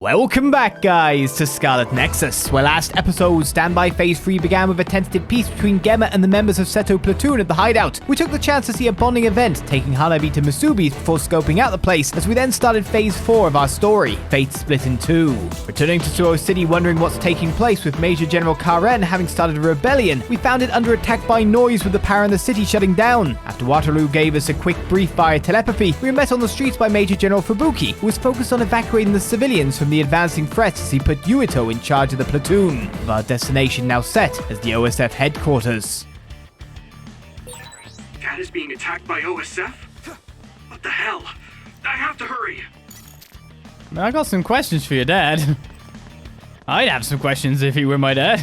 Welcome back, guys, to Scarlet Nexus, where last episode, Standby Phase 3 began with a tentative peace between Gemma and the members of Seto Platoon at the hideout. We took the chance to see a bonding event, taking Hanabi to Masubi's before scoping out the place, as we then started Phase 4 of our story, Fate Split in Two. Returning to Suoh City wondering what's taking place with Major General Karen having started a rebellion, we found it under attack by noise with the power in the city shutting down. After Waterloo gave us a quick brief via telepathy, we were met on the streets by Major General Fubuki, who was focused on evacuating the civilians from the advancing threats as he put Yuito in charge of the platoon, with our destination now set as the OSF Headquarters. Dad is being attacked by OSF? What the hell? I have to hurry! I got some questions for your dad. I'd have some questions if he were my dad.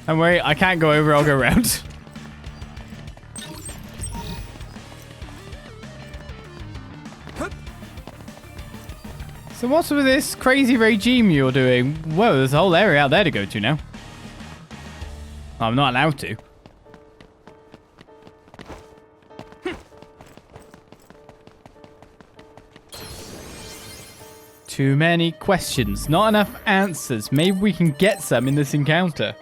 Don't worry, I can't go over, I'll go around. So what's with this crazy regime you're doing? Whoa, there's a whole area out there to go to now. I'm not allowed to. Too many questions, not enough answers. Maybe we can get some in this encounter.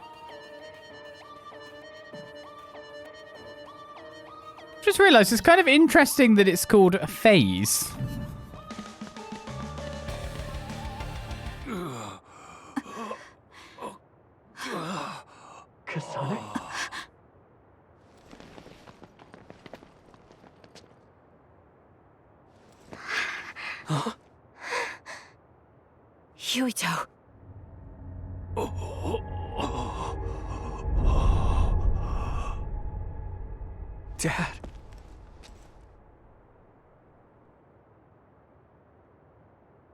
Just realized it's kind of interesting that it's called a phase. Kasane? Huh? Yuito. Dad.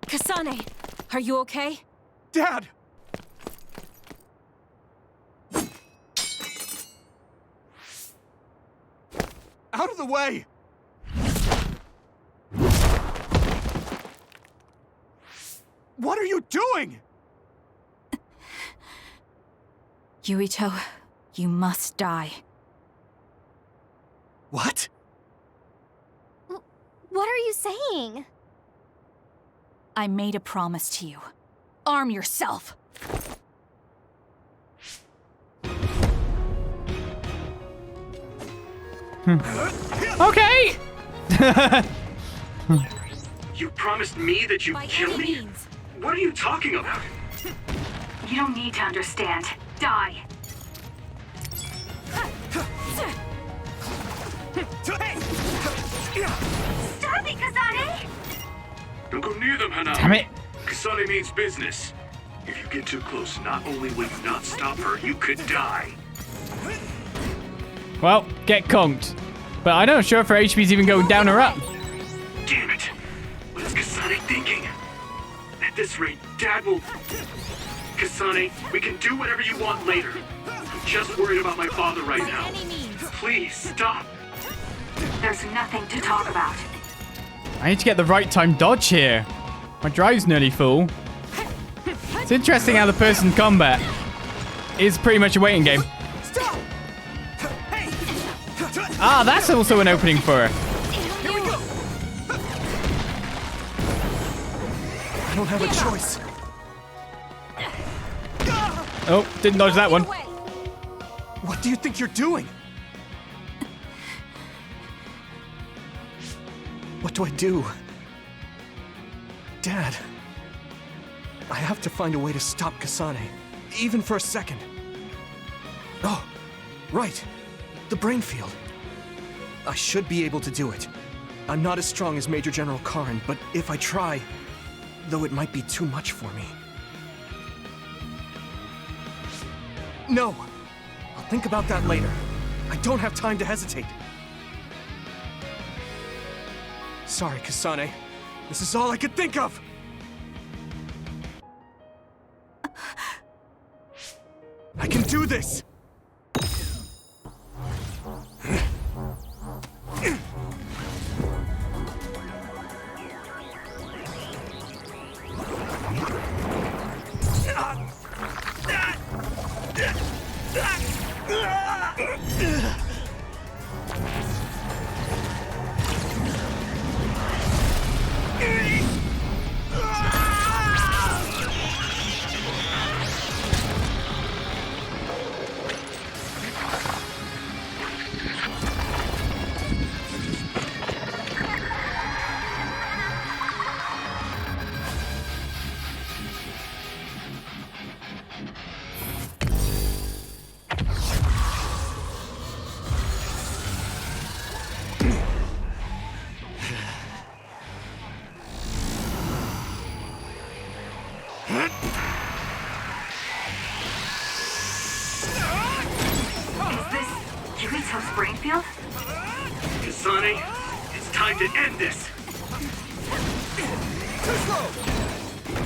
Kasane, are you okay? Dad! Out of the way! What are you doing? Yuito, you must die. What? What are you saying? I made a promise to you. Arm yourself! Okay! You promised me that you'd kill me? Means. What are you talking about? You don't need to understand. Die. Stop it, Kasane! Don't go near them, Hana. Damn it. Kasane means business. If you get too close, not only will you not stop her, you could die. Well, get conked. But I'm not sure if her HP's even going down or up. Damn it. What is Kasane thinking? At this rate, Dad will... Kasane, we can do whatever you want later. I'm just worried about my father right now. Please, stop. There's nothing to talk about. I need to get the right time dodge here. My drive's nearly full. It's interesting how the person combat is pretty much a waiting game. Stop! Hey! Ah, that's also an opening for her. Here we go! I don't have a choice. Oh, didn't dodge that one. What do you think you're doing? What do I do? Dad, I have to find a way to stop Kasane, even for a second. Oh, right. The brain field. I should be able to do it. I'm not as strong as Major General Karen, but if I try, though it might be too much for me. No! I'll think about that later. I don't have time to hesitate. Sorry, Kasane. This is all I could think of! I can do this! Is this Yuito's brain field? Kasane, it's time to end this!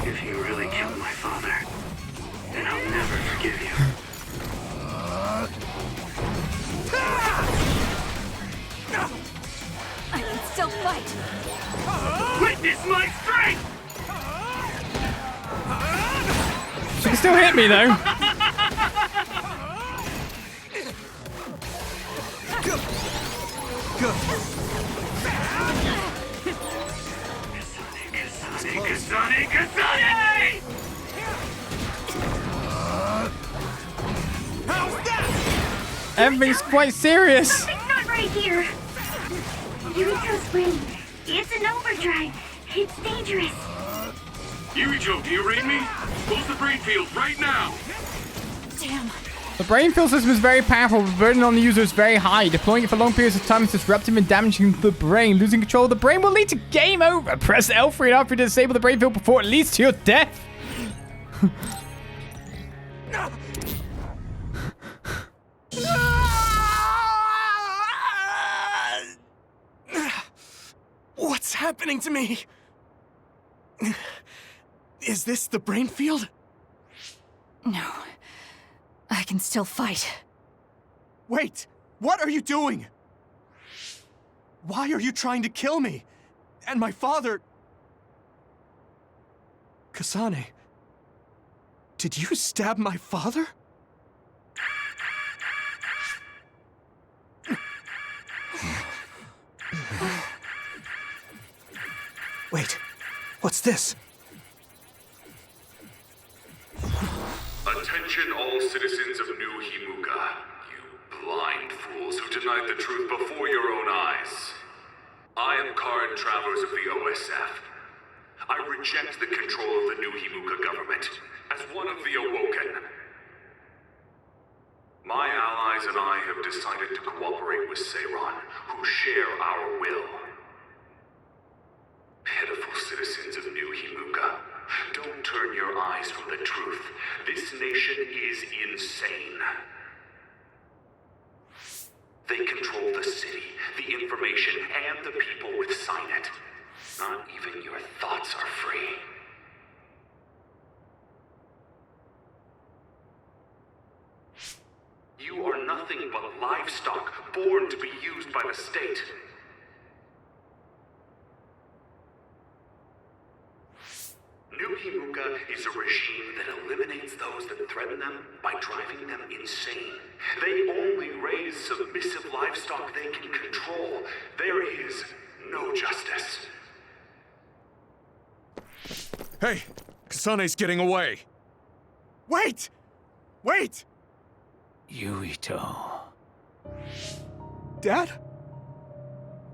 If you really killed my father, then I'll never forgive you. I can still fight. Witness my strength! She can still hit me though. Kasane! Everything's quite serious. Something's not right here. Yuito's brain. It's an overdrive. It's dangerous. Yuito, do you read me? Close the brain field right now! Damn. The brain field system is very powerful, but the burden on the user is very high. Deploying it for long periods of time is disruptive and damaging the brain. Losing control of the brain will lead to game over. Press L3 and R3 to disable the brain field before it leads to your death. What's happening to me? Is this the brain field? No. I can still fight. Wait! What are you doing? Why are you trying to kill me? And my father... Kasane, did you stab my father? Wait, what's this? Attention all citizens of New Himuka, you blind fools who denied the truth before your own eyes. I am Karen Travers of the OSF. I reject the control of the New Himuka government as one of the Awoken. My allies and I have decided to cooperate with Seiran, who share our will. Pitiful citizens of New Himuka, don't turn your eyes from the truth. This nation is insane. They control the city, the information, and the people with Signet. Not even your thoughts are free. You are nothing but livestock, born to be used by the state. New Himuka is a regime that eliminates those that threaten them by driving them insane. They only raise submissive livestock they can control. There is no justice. Hey, Kasane's getting away. Wait! Wait! Yuito. Dad?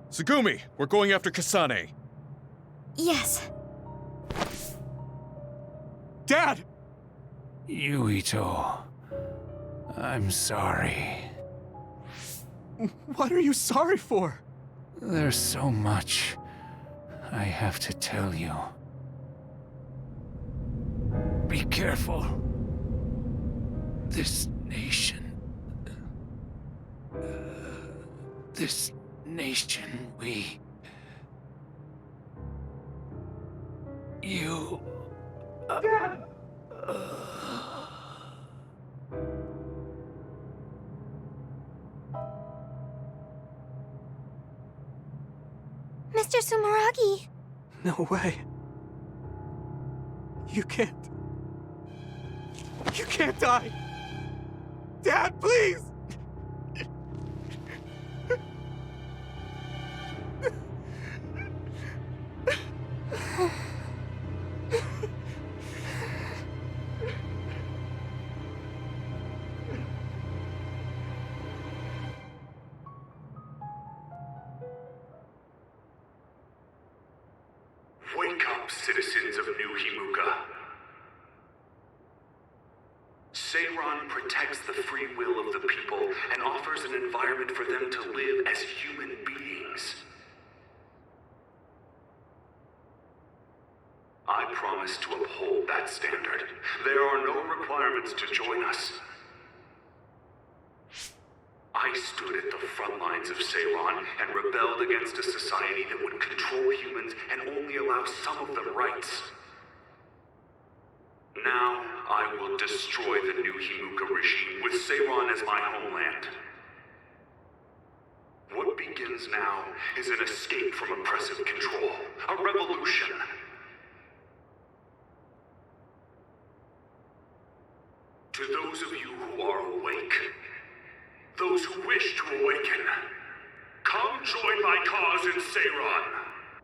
Tsugumi, we're going after Kasane. Yes. Dad! Yuito. I'm sorry. What are you sorry for? There's so much I have to tell you. Be careful. This nation, you... Mr. Sumeragi. No way. You can't die. Dad, please! Wake up, citizens of New Himuka. Seiran protects the free will of the people and offers an environment for them to live as human beings. I promise to uphold that standard. There are no requirements to join us. I stood at the front lines of Seiron and rebelled against a society that would control humans and only allow some of them rights. Now, I will destroy the new Himuka regime with Seiron as my homeland. What begins now is an escape from oppressive control, a revolution. To those of you who are awake, those who wish to awaken, come join my cause in Seiron.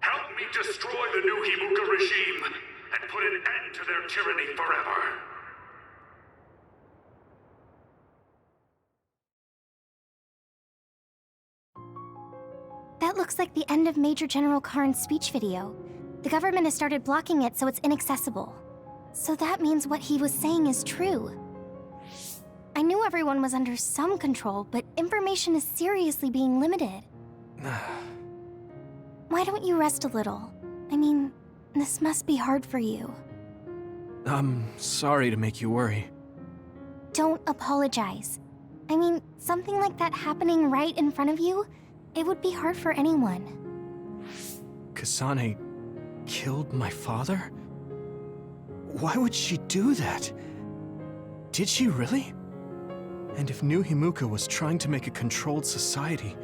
Help me destroy the new Himuka regime and put an end to their tyranny forever. That looks like the end of Major General Karen's speech video. The government has started blocking it so it's inaccessible. So that means what he was saying is true. I knew everyone was under some control, but information is seriously being limited. Why don't you rest a little? I mean, this must be hard for you. I'm sorry to make you worry. Don't apologize. I mean, something like that happening right in front of you, it would be hard for anyone. Kasane killed my father? Why would she do that? Did she really? And if New Himuka was trying to make a controlled society,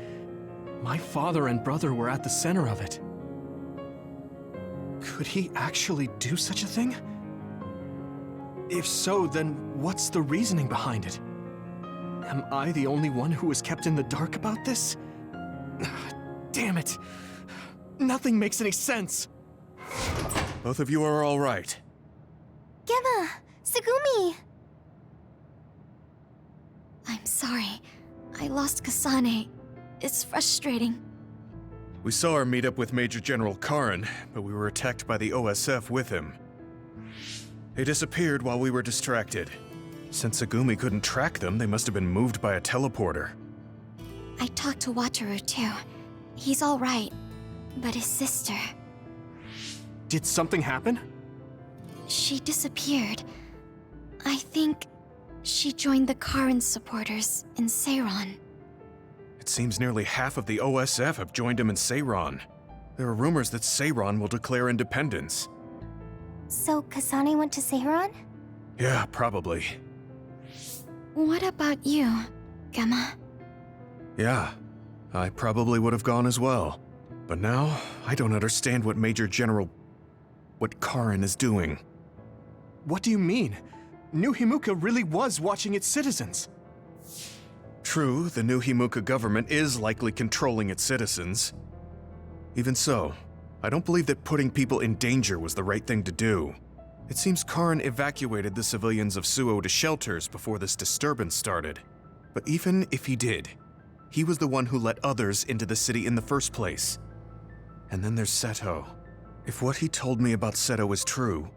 my father and brother were at the center of it. Could he actually do such a thing? If so, then what's the reasoning behind it? Am I the only one who was kept in the dark about this? Damn it! Nothing makes any sense! Both of you are all right. Gemma! Tsugumi! I'm sorry. I lost Kasane. It's frustrating. We saw her meet up with Major General Karen, but we were attacked by the OSF with him. They disappeared while we were distracted. Since Tsugumi couldn't track them, they must have been moved by a teleporter. I talked to Wataru too. He's all right. But his sister... Did something happen? She disappeared. I think she joined the Karen supporters in Seiron. It seems nearly half of the OSF have joined him in Seiron. There are rumors that Seiron will declare independence. So Kasane went to Seiron? Yeah, probably. What about you, Gemma? Yeah, I probably would have gone as well. But now, I don't understand what what Karen is doing. What do you mean? New Himuka really was watching its citizens. True, the new Himuka government is likely controlling its citizens. Even so, I don't believe that putting people in danger was the right thing to do. It seems Karen evacuated the civilians of Suoh to shelters before this disturbance started. But even if he did, he was the one who let others into the city in the first place. And then there's Seto. If what he told me about Seto is true,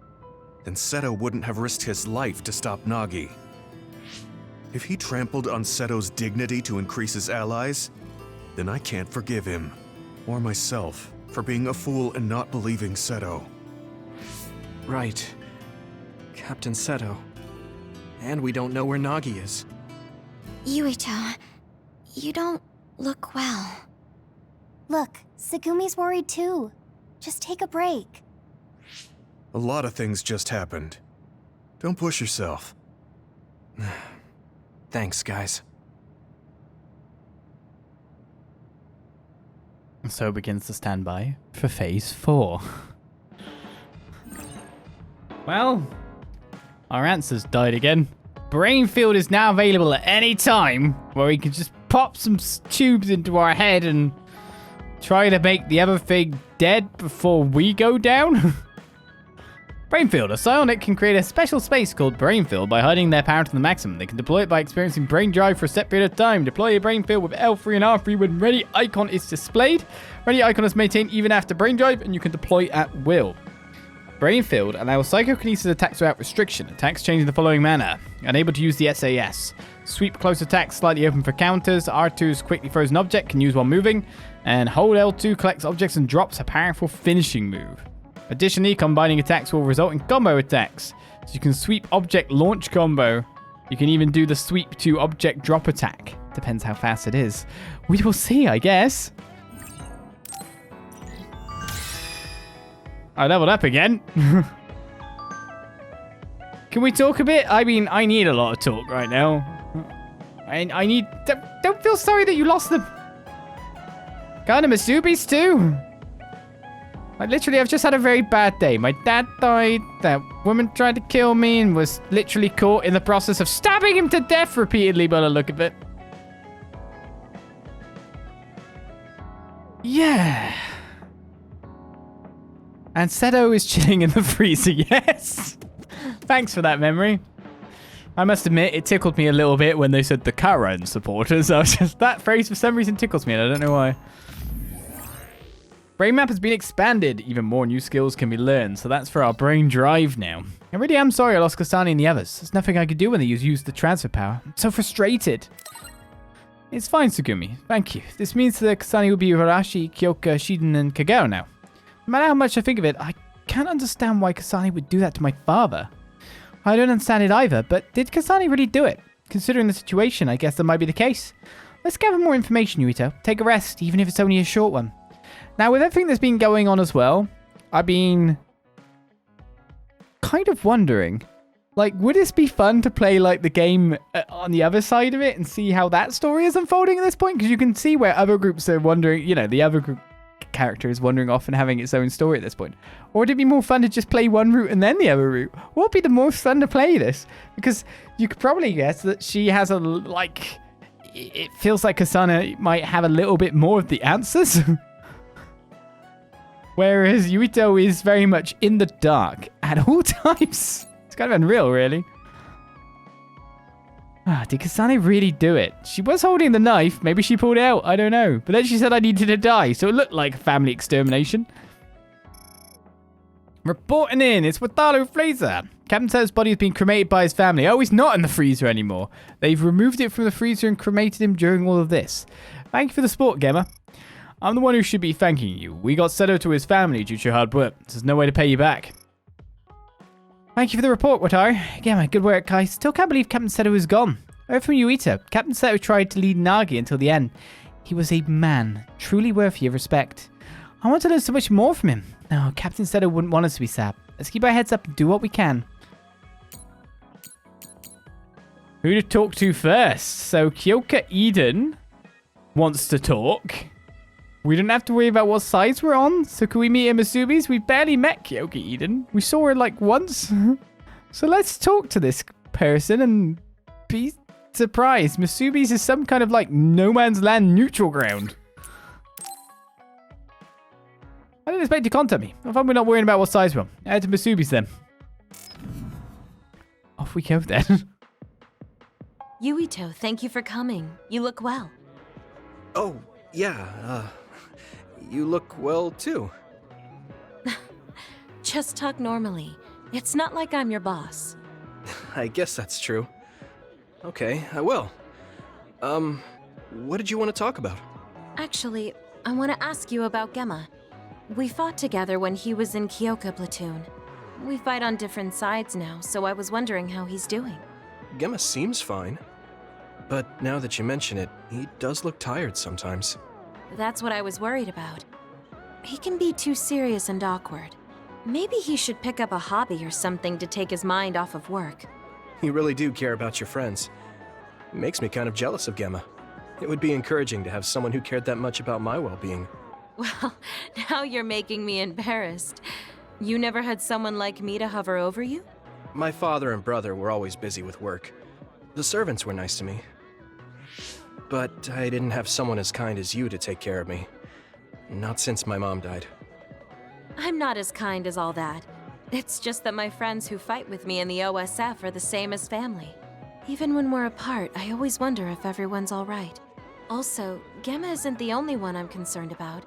then Seto wouldn't have risked his life to stop Nagi. If he trampled on Seto's dignity to increase his allies, then I can't forgive him, or myself, for being a fool and not believing Seto. Right. Captain Seto. And we don't know where Nagi is. Yuito, you don't look well. Look, Tsugumi's worried too. Just take a break. A lot of things just happened. Don't push yourself. Thanks, guys. So begins the standby for Phase 4. Well, our answers died again. Brainfield is now available at any time, where we can just pop some tubes into our head and try to make the other thing dead before we go down. Brainfield. A Psionic can create a special space called Brainfield by hiding their power to the maximum. They can deploy it by experiencing brain drive for a set period of time. Deploy a Brainfield with L3 and R3 when ready icon is displayed. Ready icon is maintained even after brain drive, and you can deploy at will. Brainfield allows psychokinesis attacks without restriction. Attacks change in the following manner. Unable to use the SAS. Sweep close attacks slightly open for counters. R2's quickly frozen object can use while moving. And hold L2 collects objects and drops a powerful finishing move. Additionally, combining attacks will result in combo attacks. So you can sweep object launch combo. You can even do the sweep to object drop attack. Depends how fast it is. We will see, I guess. I leveled up again. Can we talk a bit? I mean, I need a lot of talk right now. I need... Don't feel sorry that you lost them. Kind of Masubi's too. Like, literally, I've just had a very bad day. My dad died. That woman tried to kill me and was literally caught in the process of stabbing him to death repeatedly by the look of it. Yeah. And Seto is chilling in the freezer, yes. Thanks for that memory. I must admit, it tickled me a little bit when they said the Karen supporters. I was just, that phrase for some reason tickles me, and I don't know why. Brain map has been expanded. Even more new skills can be learned, so that's for our brain drive now. I really am sorry I lost Kasane and the others. There's nothing I could do when they used the transfer power. I'm so frustrated. It's fine, Tsugumi. Thank you. This means that Kasane will be Hirashi, Kyoka, Shiden, and Kagao now. No matter how much I think of it, I can't understand why Kasane would do that to my father. I don't understand it either, but did Kasane really do it? Considering the situation, I guess that might be the case. Let's gather more information, Yuito. Take a rest, even if it's only a short one. Now, with everything that's been going on as well, I've been kind of wondering, like, would this be fun to play, like, the game on the other side of it and see how that story is unfolding at this point? Because you can see where other groups are wondering, you know, the other group character is wandering off and having its own story at this point. Or would it be more fun to just play one route and then the other route? What would be the most fun to play this? Because you could probably guess that she has a, like, it feels like Kasane might have a little bit more of the answers. Whereas Yuito is very much in the dark at all times. It's kind of unreal, really. Did Kasane really do it? She was holding the knife. Maybe she pulled it out. I don't know. But then she said I needed to die, so it looked like family extermination. Reporting in, it's Wataru Fraser. Captain Seto's body has been cremated by his family. Oh, he's not in the freezer anymore. They've removed it from the freezer and cremated him during all of this. Thank you for the support, Gemma. I'm the one who should be thanking you. We got Seto to his family due to your hard work. There's no way to pay you back. Thank you for the report, Wataru. Gemma, good work, guys. Still can't believe Captain Seto is gone. Over from Yuito. Captain Seto tried to lead Nagi until the end. He was a man, truly worthy of respect. I want to learn so much more from him. No, Captain Seto wouldn't want us to be sad. Let's keep our heads up and do what we can. Who to talk to first? So Kyoka Eden wants to talk. We don't have to worry about what sides we're on. So can we meet in Masubi's? We barely met Kyoka Eden. We saw her like once. So let's talk to this person and be surprised. Masubi's is some kind of like no man's land neutral ground. I didn't expect you to contact me. I thought we're not worrying about what size we're on. Head to Masubi's then. Off we go then. Yuito, thank you for coming. You look well. Oh, yeah, you look well too. Just talk normally. It's not like I'm your boss. I guess that's true. Okay, I will. What did you want to talk about? Actually, I want to ask you about Gemma. We fought together when he was in Kyoka platoon. We fight on different sides now, so I was wondering how he's doing. Gemma seems fine. But now that you mention it, he does look tired sometimes. That's what I was worried about. He can be too serious and awkward. Maybe he should pick up a hobby or something to take his mind off of work. You really do care about your friends. It makes me kind of jealous of Gemma. It would be encouraging to have someone who cared that much about my well-being. Well, now you're making me embarrassed. You never had someone like me to hover over you? My father and brother were always busy with work. The servants were nice to me. But I didn't have someone as kind as you to take care of me. Not since my mom died. I'm not as kind as all that. It's just that my friends who fight with me in the OSF are the same as family. Even when we're apart, I always wonder if everyone's all right. Also, Gemma isn't the only one I'm concerned about.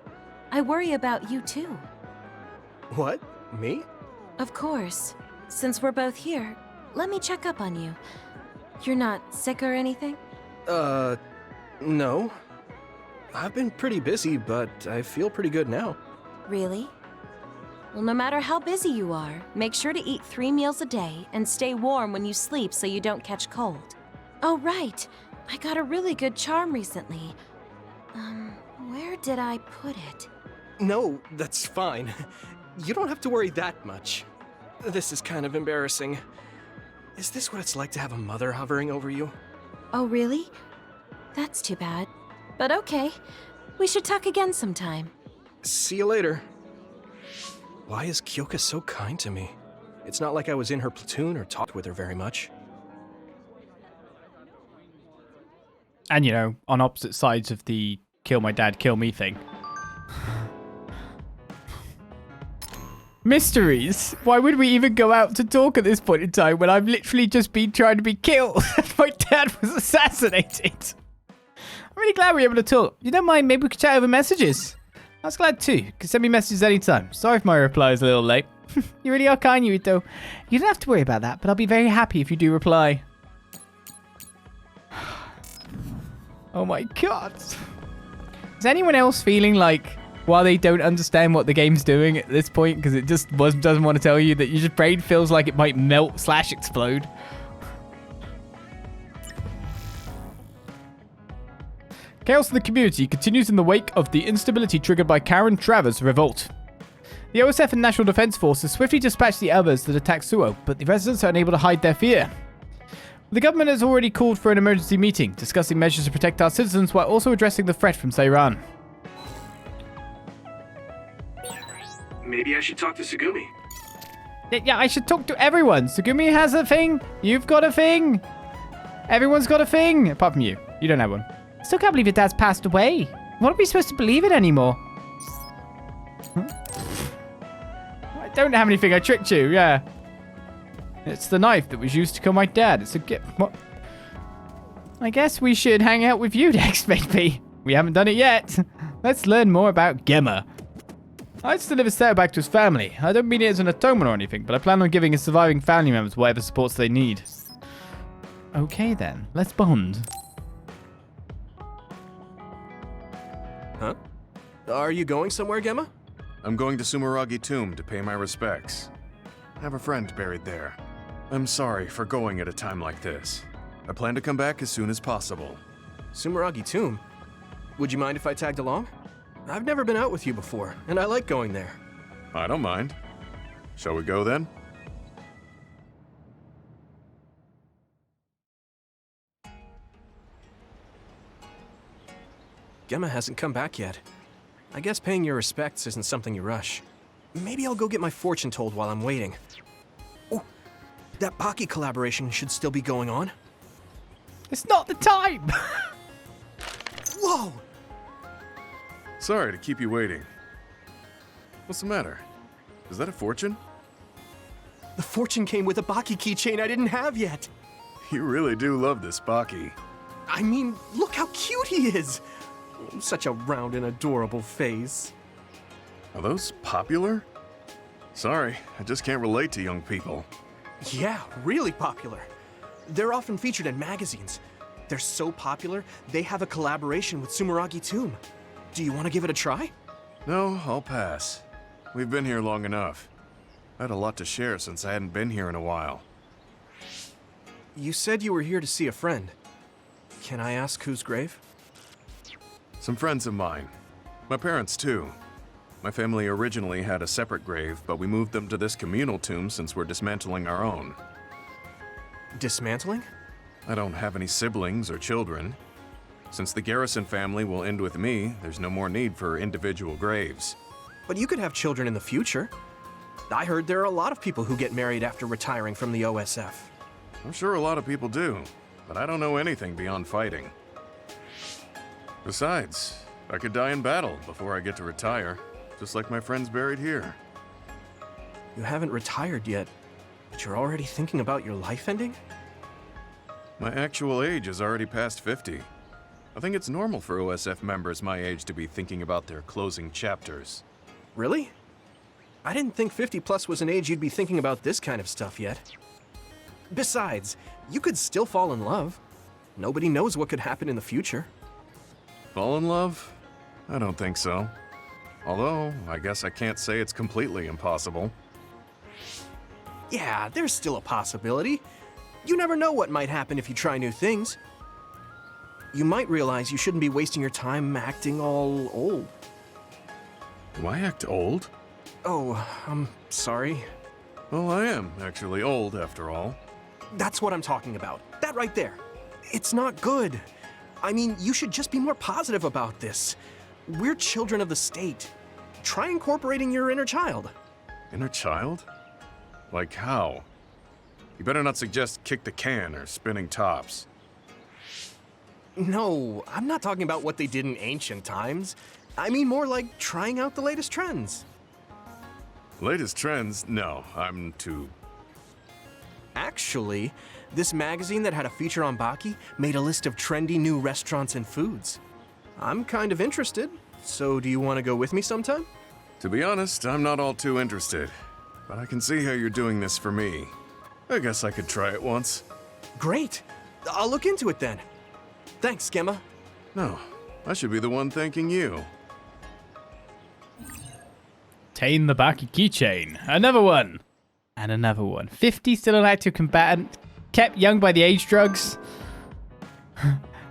I worry about you too. What? Me? Of course. Since we're both here, let me check up on you. You're not sick or anything? No. I've been pretty busy, but I feel pretty good now. Really? Well, no matter how busy you are, make sure to eat 3 meals a day and stay warm when you sleep so you don't catch cold. Oh, right. I got a really good charm recently. Where did I put it? No, that's fine. You don't have to worry that much. This is kind of embarrassing. Is this what it's like to have a mother hovering over you? Oh, really? That's too bad. But okay. We should talk again sometime. See you later. Why is Kyoka so kind to me? It's not like I was in her platoon or talked with her very much. And, you know, on opposite sides of the kill my dad, kill me thing. Mysteries? Why would we even go out to talk at this point in time when I've literally just been trying to be killed and my dad was assassinated? I'm really glad we were able to talk. You don't mind, maybe we could chat over messages? I was glad too. You can send me messages anytime. Sorry if my reply is a little late. You really are kind, Yuito. You don't have to worry about that, but I'll be very happy if you do reply. Oh my god. Is anyone else feeling like, while they don't understand what the game's doing at this point, because it just doesn't want to tell you, that your brain feels like it might melt / explode? Chaos in the community continues in the wake of the instability triggered by Karen Travers' revolt. The OSF and National Defense Forces swiftly dispatched the others that attacked Suoh, but the residents are unable to hide their fear. The government has already called for an emergency meeting, discussing measures to protect our citizens while also addressing the threat from Seiran. Maybe I should talk to Tsugumi. Yeah, I should talk to everyone. Tsugumi has a thing. You've got a thing. Everyone's got a thing. Apart from you. You don't have one. I still can't believe your dad's passed away. What are we supposed to believe in anymore? I don't have anything. I tricked you. Yeah. It's the knife that was used to kill my dad. It's a gift. What? I guess we should hang out with you next, maybe. We haven't done it yet. Let's learn more about Gemma. I'd still deliver Seo back to his family. I don't mean it as an atonement or anything, but I plan on giving his surviving family members whatever supports they need. Okay then, let's bond. Huh? Are you going somewhere, Gemma? I'm going to Sumeragi tomb to pay my respects. I have a friend buried there. I'm sorry for going at a time like this. I plan to come back as soon as possible. Sumeragi tomb? Would you mind if I tagged along? I've never been out with you before, and I like going there. I don't mind. Shall we go then? Gemma hasn't come back yet. I guess paying your respects isn't something you rush. Maybe I'll go get my fortune told while I'm waiting. Oh, that Baki collaboration should still be going on. It's not the time! Whoa! Sorry to keep you waiting. What's the matter? Is that a fortune? The fortune came with a Baki keychain I didn't have yet. You really do love this Baki. I mean, look how cute he is! Such a round and adorable face. Are those popular? Sorry, I just can't relate to young people. Yeah, really popular. They're often featured in magazines. They're so popular, they have a collaboration with Sumeragi Tomb. Do you want to give it a try? No, I'll pass. We've been here long enough. I had a lot to share since I hadn't been here in a while. You said you were here to see a friend. Can I ask whose grave? Some friends of mine. My parents, too. My family originally had a separate grave, but we moved them to this communal tomb since we're dismantling our own. Dismantling? I don't have any siblings or children. Since the Garrison family will end with me, there's no more need for individual graves. But you could have children in the future. I heard there are a lot of people who get married after retiring from the OSF. I'm sure a lot of people do, but I don't know anything beyond fighting. Besides, I could die in battle before I get to retire, just like my friends buried here. You haven't retired yet, but you're already thinking about your life ending? My actual age is already past 50. I think it's normal for OSF members my age to be thinking about their closing chapters. Really? I didn't think 50 plus was an age you'd be thinking about this kind of stuff yet. Besides, you could still fall in love. Nobody knows what could happen in the future. Fall in love? I don't think so. Although, I guess I can't say it's completely impossible. Yeah, there's still a possibility. You never know what might happen if you try new things. You might realize you shouldn't be wasting your time acting all old. Do I act old? Oh, I'm sorry. Well, I am actually old, after all. That's what I'm talking about. That right there. It's not good. I mean, you should just be more positive about this. We're children of the state. Try incorporating your inner child. Inner child? Like how? You better not suggest kick the can or spinning tops. No, I'm not talking about what they did in ancient times. I mean more like trying out the latest trends. Latest trends? No, I'm too... Actually, this magazine that had a feature on Baki made a list of trendy new restaurants and foods. I'm kind of interested, so do you want to go with me sometime? To be honest, I'm not all too interested. But I can see how you're doing this for me. I guess I could try it once. Great! I'll look into it then. Thanks, Gemma. No, I should be the one thanking you. Obtain the Baki keychain. Another one. And another one. 50 still an active combatant. Kept young by the age drugs.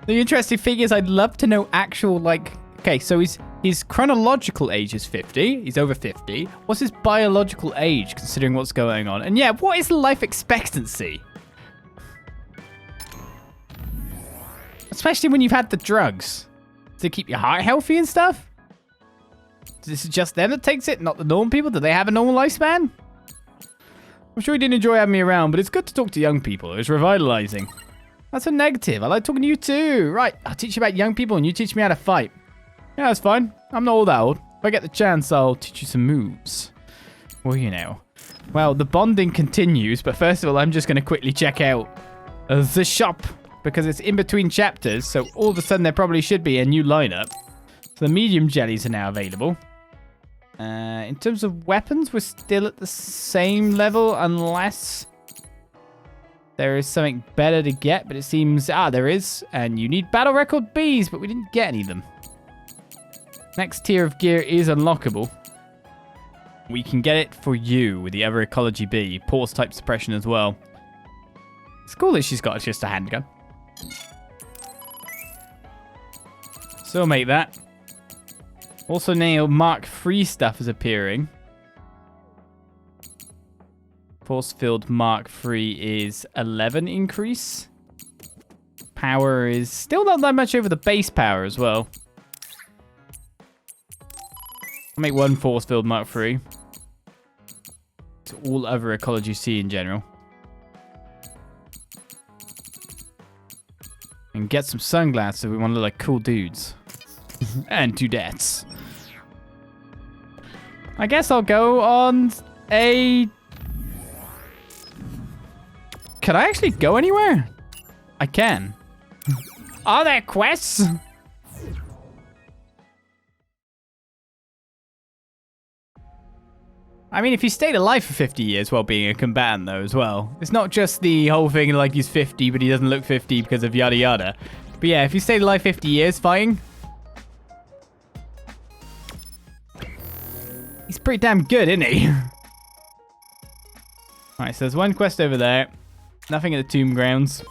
The interesting thing is I'd love to know actual, like... Okay, so his chronological age is 50. He's over 50. What's his biological age, considering what's going on? And yeah, what is life expectancy? Especially when you've had the drugs. To keep your heart healthy and stuff? Is it just them that takes it, not the normal people? Do they have a normal lifespan? I'm sure he didn't enjoy having me around, but it's good to talk to young people. It's revitalizing. That's a negative. I like talking to you too. Right, I'll teach you about young people and you teach me how to fight. Yeah, that's fine. I'm not all that old. If I get the chance, I'll teach you some moves. Well, you know. Well, the bonding continues, but first of all, I'm just going to quickly check out the shop, because it's in between chapters, so all of a sudden there probably should be a new lineup. So the medium jellies are now available. In terms of weapons, we're still at the same level, unless there is something better to get, but it seems... there is. And you need battle record Bs, but we didn't get any of them. Next tier of gear is unlockable. We can get it for you with the Other Ecology B. Pulse type suppression as well. It's cool that she's got just a handgun. So we'll make that. Also now Mark III stuff is appearing. Force field Mark III is 11 increase. Power is still not that much over the base power as well. I'll make one force field Mark III. To all Other Ecology C in general. And get some sunglasses if we want to look like cool dudes. And dudettes. I guess I'll go on a... Can I actually go anywhere? I can. Are there quests? I mean, if he stayed alive for 50 years while being a combatant, though, as well. It's not just the whole thing like he's 50, but he doesn't look 50 because of yada yada. But yeah, if he stayed alive 50 years fighting... He's pretty damn good, isn't he? Alright, so there's one quest over there. Nothing at the tomb grounds.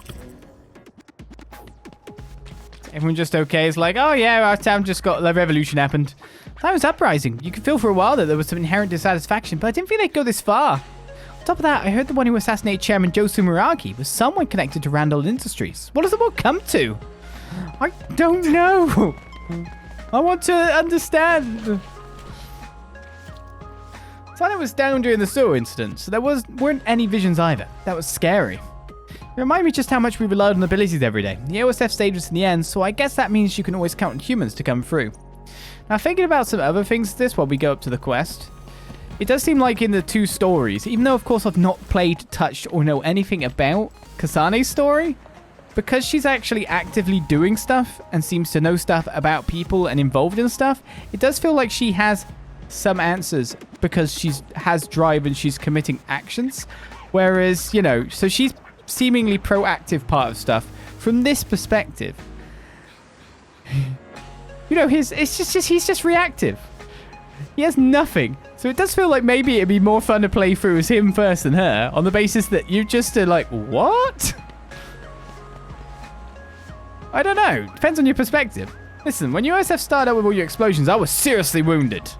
Everyone just okay? It's like, oh yeah, our town just got... The revolution happened. That was uprising. You could feel for a while that there was some inherent dissatisfaction, but I didn't think they'd go this far. On top of that, I heard the one who assassinated Chairman Joe Sumeragi was someone connected to Randall Industries. What does the world come to? I don't know. I want to understand. Santa was down during the Suoh incident, so there weren't any visions either. That was scary. It reminded me just how much we relied on abilities every day. The OSF stayed us in the end, so I guess that means you can always count on humans to come through. Now, thinking about some other things to this while we go up to the quest, it does seem like in the two stories, even though, of course, I've not played, touched, or know anything about Kasane's story, because she's actually actively doing stuff and seems to know stuff about people and involved in stuff, it does feel like she has some answers because she has drive and she's committing actions. Whereas, you know, so she's seemingly proactive part of stuff. From this perspective, you know, he's just reactive. He has nothing. So it does feel like maybe it'd be more fun to play through as him first than her, on the basis that you just are like, what? I don't know. Depends on your perspective. Listen, when OSF started out with all your explosions, I was seriously wounded.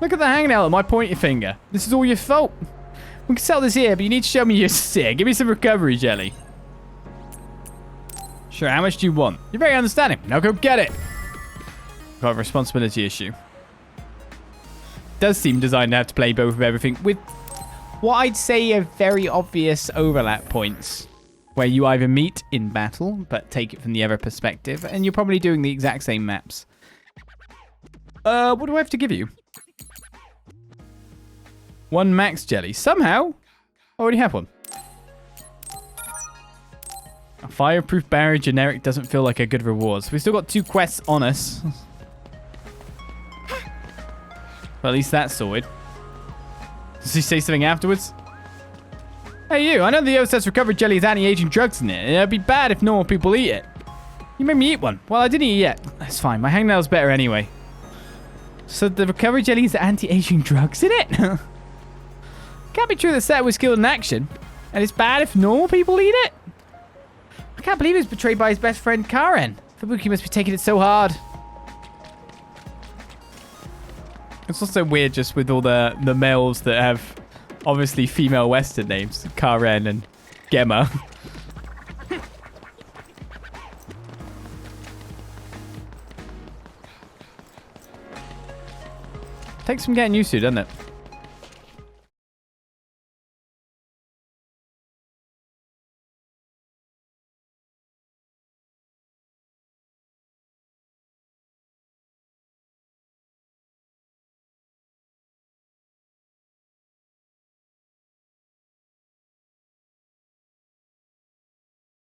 Look at the hangnail at my pointer finger. This is all your fault. We can sell this here, but you need to show me your stick. Give me some recovery jelly. Sure, how much do you want? You're very understanding. Now go get it. Got a responsibility issue. Does seem designed to have to play both of everything with what I'd say are very obvious overlap points. Where you either meet in battle, but take it from the other perspective, and you're probably doing the exact same maps. What do I have to give you? 1 max jelly. Somehow, I already have one. A fireproof barrier generic doesn't feel like a good reward. So we've still got 2 quests on us. Well, at least that's sorted. Does he say something afterwards? Hey you, I know the OSF's recovery jelly has anti-aging drugs in it. It'd be bad if normal people eat it. You made me eat one. Well, I didn't eat it yet. That's fine. My hangnail's better anyway. So the recovery jelly has anti-aging drugs in it? Can't be true that Seth was killed in action. And it's bad if normal people eat it? I can't believe he was betrayed by his best friend Karen. Fubuki must be taking it so hard. It's also weird just with all the males that have obviously female Western names. Karen and Gemma. Takes some getting used to, doesn't it?